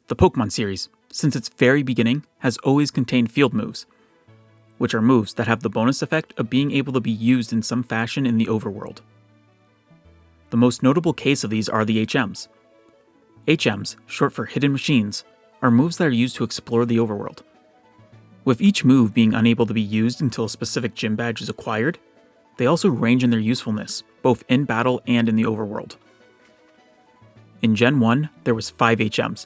The Pokémon series, since its very beginning, has always contained field moves, which are moves that have the bonus effect of being able to be used in some fashion in the overworld. The most notable case of these are the HMs. HMs, short for Hidden Machines, are moves that are used to explore the overworld. With each move being unable to be used until a specific gym badge is acquired, they also range in their usefulness, both in battle and in the overworld. In Gen 1, there was 5 HMs: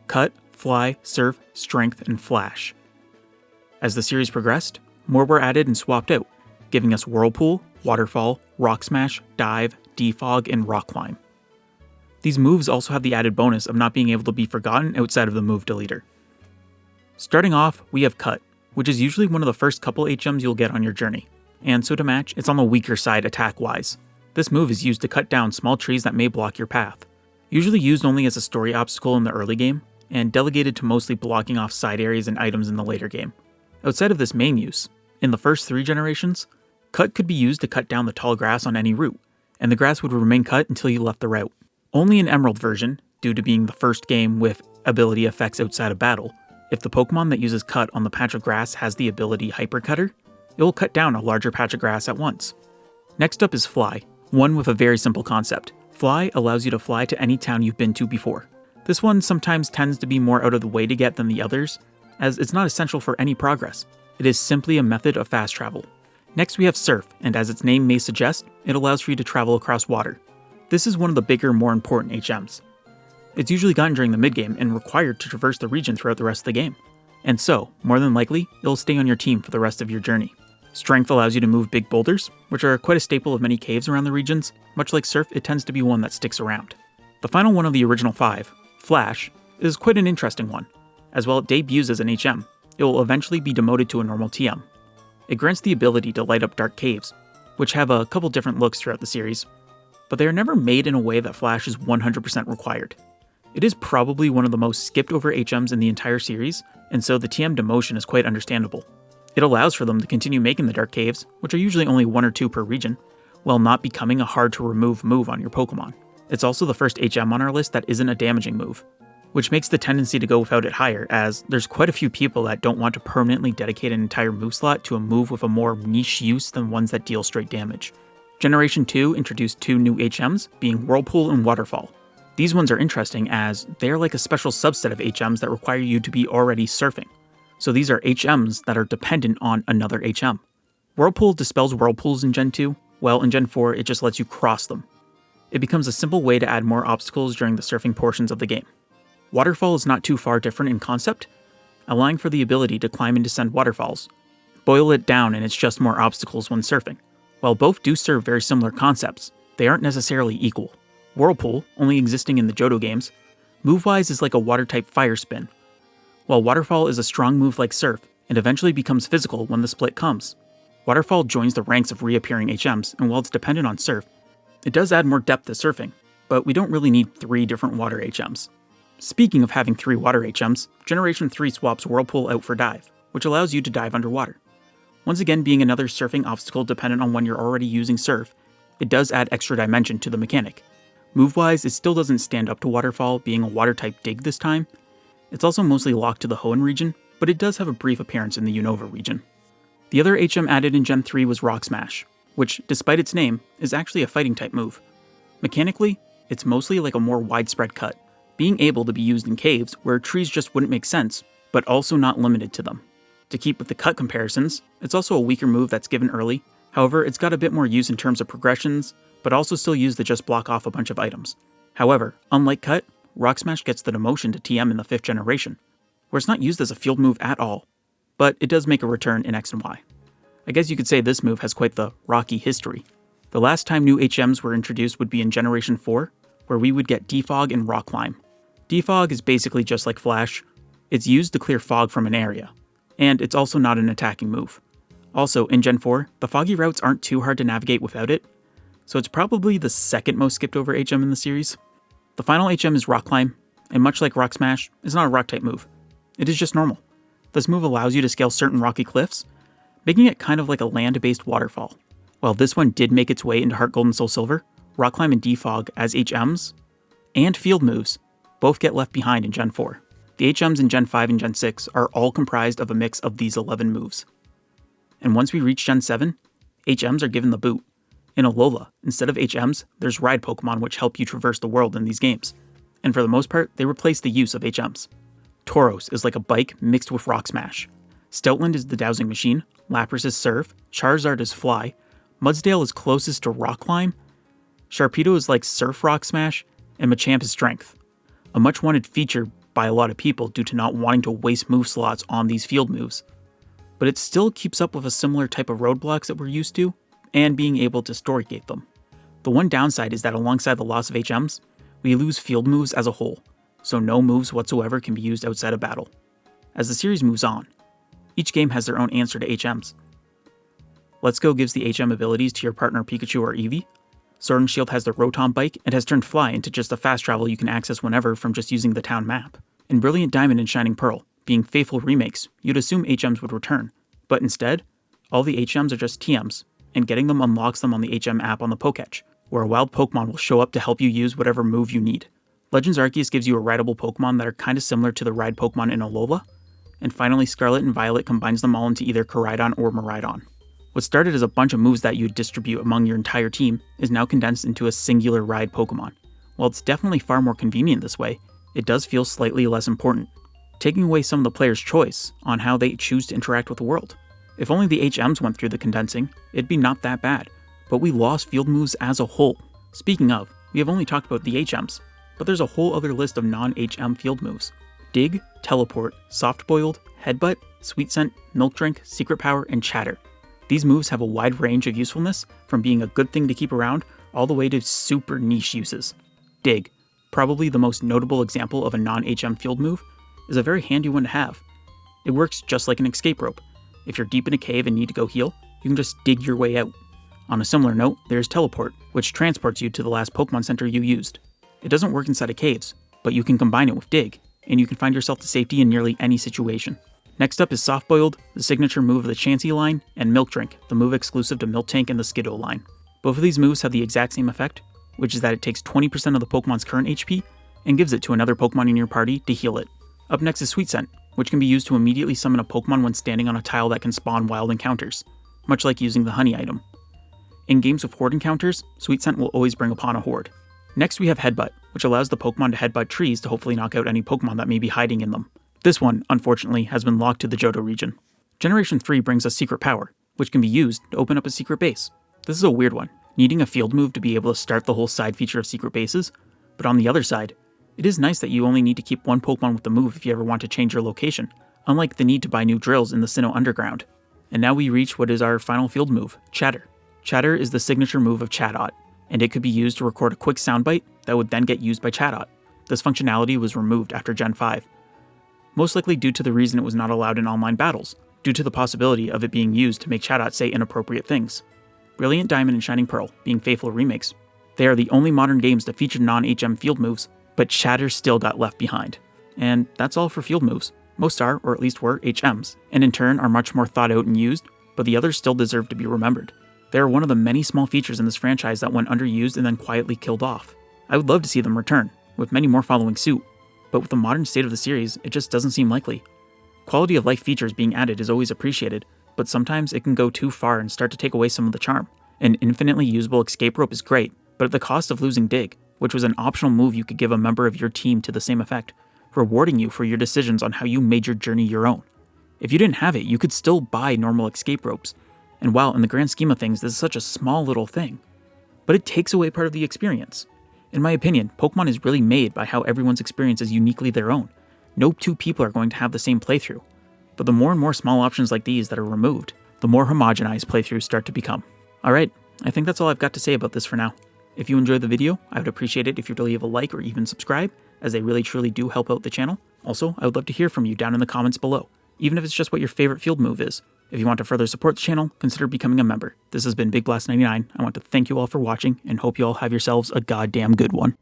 Cut, Fly, Surf, Strength, and Flash. As the series progressed, more were added and swapped out, giving us Whirlpool, Waterfall, Rock Smash, Dive, Defog, and Rock Climb. These moves also have the added bonus of not being able to be forgotten outside of the move deleter. Starting off, we have Cut, which is usually one of the first couple HMs you'll get on your journey, and so to match, it's on the weaker side attack-wise. This move is used to cut down small trees that may block your path, usually used only as a story obstacle in the early game, and delegated to mostly blocking off side areas and items in the later game. Outside of this main use, in the first 3 generations, Cut could be used to cut down the tall grass on any route, and the grass would remain cut until you left the route. Only in Emerald version, due to being the first game with ability effects outside of battle, if the Pokemon that uses Cut on the patch of grass has the ability Hyper Cutter, it will cut down a larger patch of grass at once. Next up is Fly, one with a very simple concept. Fly allows you to fly to any town you've been to before. This one sometimes tends to be more out of the way to get than the others, as it's not essential for any progress. It is simply a method of fast travel. Next we have Surf, and as its name may suggest, it allows for you to travel across water. This is one of the bigger, more important HMs. It's usually gotten during the mid-game and required to traverse the region throughout the rest of the game. And so, more than likely, it'll stay on your team for the rest of your journey. Strength allows you to move big boulders, which are quite a staple of many caves around the regions. Much like Surf, it tends to be one that sticks around. The final one of the original 5, Flash, is quite an interesting one. As while it debuts as an HM, it will eventually be demoted to a normal TM. It grants the ability to light up dark caves, which have a couple different looks throughout the series, but they are never made in a way that Flash is 100% required. It is probably one of the most skipped over HMs in the entire series, and so the TM demotion is quite understandable. It allows for them to continue making the dark caves, which are usually only 1 or 2 per region, while not becoming a hard to remove move on your Pokemon. It's also the first HM on our list that isn't a damaging move, which makes the tendency to go without it higher, as there's quite a few people that don't want to permanently dedicate an entire move slot to a move with a more niche use than ones that deal straight damage. Generation 2 introduced 2 new HMs, being Whirlpool and Waterfall. These ones are interesting as they are like a special subset of HMs that require you to be already surfing. So these are HMs that are dependent on another HM. Whirlpool dispels whirlpools in Gen 2, while in Gen 4 it just lets you cross them. It becomes a simple way to add more obstacles during the surfing portions of the game. Waterfall is not too far different in concept, allowing for the ability to climb and descend waterfalls. Boil it down and it's just more obstacles when surfing. While both do serve very similar concepts, they aren't necessarily equal. Whirlpool, only existing in the Johto games, move-wise is like a water-type fire spin, while Waterfall is a strong move like Surf, and eventually becomes physical when the split comes. Waterfall joins the ranks of reappearing HMs, and while it's dependent on Surf, it does add more depth to surfing, but we don't really need 3 different water HMs. Speaking of having 3 water HMs, Generation 3 swaps Whirlpool out for Dive, which allows you to dive underwater. Once again being another surfing obstacle dependent on when you're already using Surf, it does add extra dimension to the mechanic. Move-wise, it still doesn't stand up to Waterfall, being a water-type dig this time. It's also mostly locked to the Hoenn region, but it does have a brief appearance in the Unova region. The other HM added in Gen 3 was Rock Smash, which, despite its name, is actually a fighting-type move. Mechanically, it's mostly like a more widespread cut, being able to be used in caves where trees just wouldn't make sense, but also not limited to them. To keep with the cut comparisons, it's also a weaker move that's given early, however it's got a bit more use in terms of progressions, but also still used to just block off a bunch of items. However, unlike Cut, Rock Smash gets the demotion to TM in the 5th generation, where it's not used as a field move at all, but it does make a return in X and Y. I guess you could say this move has quite the rocky history. The last time new HMs were introduced would be in Generation 4, where we would get Defog and Rock Climb. Defog is basically just like Flash. It's used to clear fog from an area, and it's also not an attacking move. Also, in Gen 4, the foggy routes aren't too hard to navigate without it, so it's probably the second most skipped over HM in the series. The final HM is Rock Climb, and much like Rock Smash, is not a rock-type move. It is just normal. This move allows you to scale certain rocky cliffs, making it kind of like a land-based waterfall. While this one did make its way into Heart Gold and Soul Silver, Rock Climb and Defog as HMs, and field moves, both get left behind in Gen 4. The HMs in Gen 5 and Gen 6 are all comprised of a mix of these 11 moves. And once we reach Gen 7, HMs are given the boot. In Alola, instead of HMs, there's ride Pokemon which help you traverse the world in these games. And for the most part, they replace the use of HMs. Tauros is like a bike mixed with Rock Smash. Stoutland is the dowsing machine, Lapras is Surf, Charizard is Fly, Mudsdale is closest to Rock Climb, Sharpedo is like Surf Rock Smash, and Machamp is Strength. A much wanted feature by a lot of people due to not wanting to waste move slots on these field moves. But it still keeps up with a similar type of roadblocks that we're used to, and being able to story gate them. The one downside is that alongside the loss of HMs, we lose field moves as a whole, so no moves whatsoever can be used outside of battle. As the series moves on, each game has their own answer to HMs. Let's Go gives the HM abilities to your partner Pikachu or Eevee. Sword and Shield has the Rotom bike and has turned Fly into just a fast travel you can access whenever from just using the town map. In Brilliant Diamond and Shining Pearl, being faithful remakes, you'd assume HMs would return, but instead, all the HMs are just TMs, and getting them unlocks them on the HM app on the Pokétch, where a wild Pokemon will show up to help you use whatever move you need. Legends Arceus gives you a rideable Pokemon that are kinda similar to the ride Pokemon in Alola, and finally Scarlet and Violet combines them all into either Koraidon or Miraidon. What started as a bunch of moves that you'd distribute among your entire team is now condensed into a singular ride Pokemon. While it's definitely far more convenient this way, it does feel slightly less important, taking away some of the player's choice on how they choose to interact with the world. If only the HMs went through the condensing, it'd be not that bad, but we lost field moves as a whole. Speaking of, we have only talked about the HMs, but there's a whole other list of non-HM field moves. Dig, Teleport, Soft Boiled, Headbutt, Sweet Scent, Milk Drink, Secret Power, and Chatter. These moves have a wide range of usefulness, from being a good thing to keep around, all the way to super niche uses. Dig, probably the most notable example of a non-HM field move, is a very handy one to have. It works just like an escape rope. If you're deep in a cave and need to go heal, you can just dig your way out. On a similar note, there's Teleport, which transports you to the last Pokemon Center you used. It doesn't work inside of caves, but you can combine it with Dig, and you can find yourself to safety in nearly any situation. Next up is Soft Boiled, the signature move of the Chansey line, and Milk Drink, the move exclusive to Milk Tank and the Skiddo line. Both of these moves have the exact same effect, which is that it takes 20% of the Pokemon's current HP and gives it to another Pokemon in your party to heal it. Up next is Sweet Scent, which can be used to immediately summon a Pokemon when standing on a tile that can spawn wild encounters, much like using the Honey item. In games with Horde encounters, Sweet Scent will always bring upon a Horde. Next we have Headbutt, which allows the Pokemon to headbutt trees to hopefully knock out any Pokemon that may be hiding in them. This one, unfortunately, has been locked to the Johto region. Generation 3 brings us Secret Power, which can be used to open up a secret base. This is a weird one, needing a field move to be able to start the whole side feature of secret bases, but on the other side, it is nice that you only need to keep one Pokemon with the move if you ever want to change your location, unlike the need to buy new drills in the Sinnoh Underground. And now we reach what is our final field move, Chatter. Chatter is the signature move of Chatot, and it could be used to record a quick soundbite that would then get used by Chatot. This functionality was removed after Gen 5. Most likely due to the reason it was not allowed in online battles, due to the possibility of it being used to make Chatot say inappropriate things. Brilliant Diamond and Shining Pearl, being faithful remakes, they are the only modern games to feature non-HM field moves, but Chatter still got left behind. And that's all for field moves. Most are, or at least were, HMs, and in turn are much more thought out and used, but the others still deserve to be remembered. They are one of the many small features in this franchise that went underused and then quietly killed off. I would love to see them return, with many more following suit, but with the modern state of the series, it just doesn't seem likely. Quality of life features being added is always appreciated, but sometimes it can go too far and start to take away some of the charm. An infinitely usable escape rope is great, but at the cost of losing Dig, which was an optional move you could give a member of your team to the same effect, rewarding you for your decisions on how you made your journey your own. If you didn't have it, you could still buy normal escape ropes, and while in the grand scheme of things this is such a small little thing, but it takes away part of the experience. In my opinion, Pokemon is really made by how everyone's experience is uniquely their own. No two people are going to have the same playthrough, but the more and more small options like these that are removed, the more homogenized playthroughs start to become. Alright, I think that's all I've got to say about this for now. If you enjoyed the video, I would appreciate it if you'd leave a like or even subscribe, as they really truly do help out the channel. Also, I would love to hear from you down in the comments below, even if it's just what your favorite field move is. If you want to further support the channel, consider becoming a member. This has been Big Blast 99. I want to thank you all for watching and hope you all have yourselves a goddamn good one.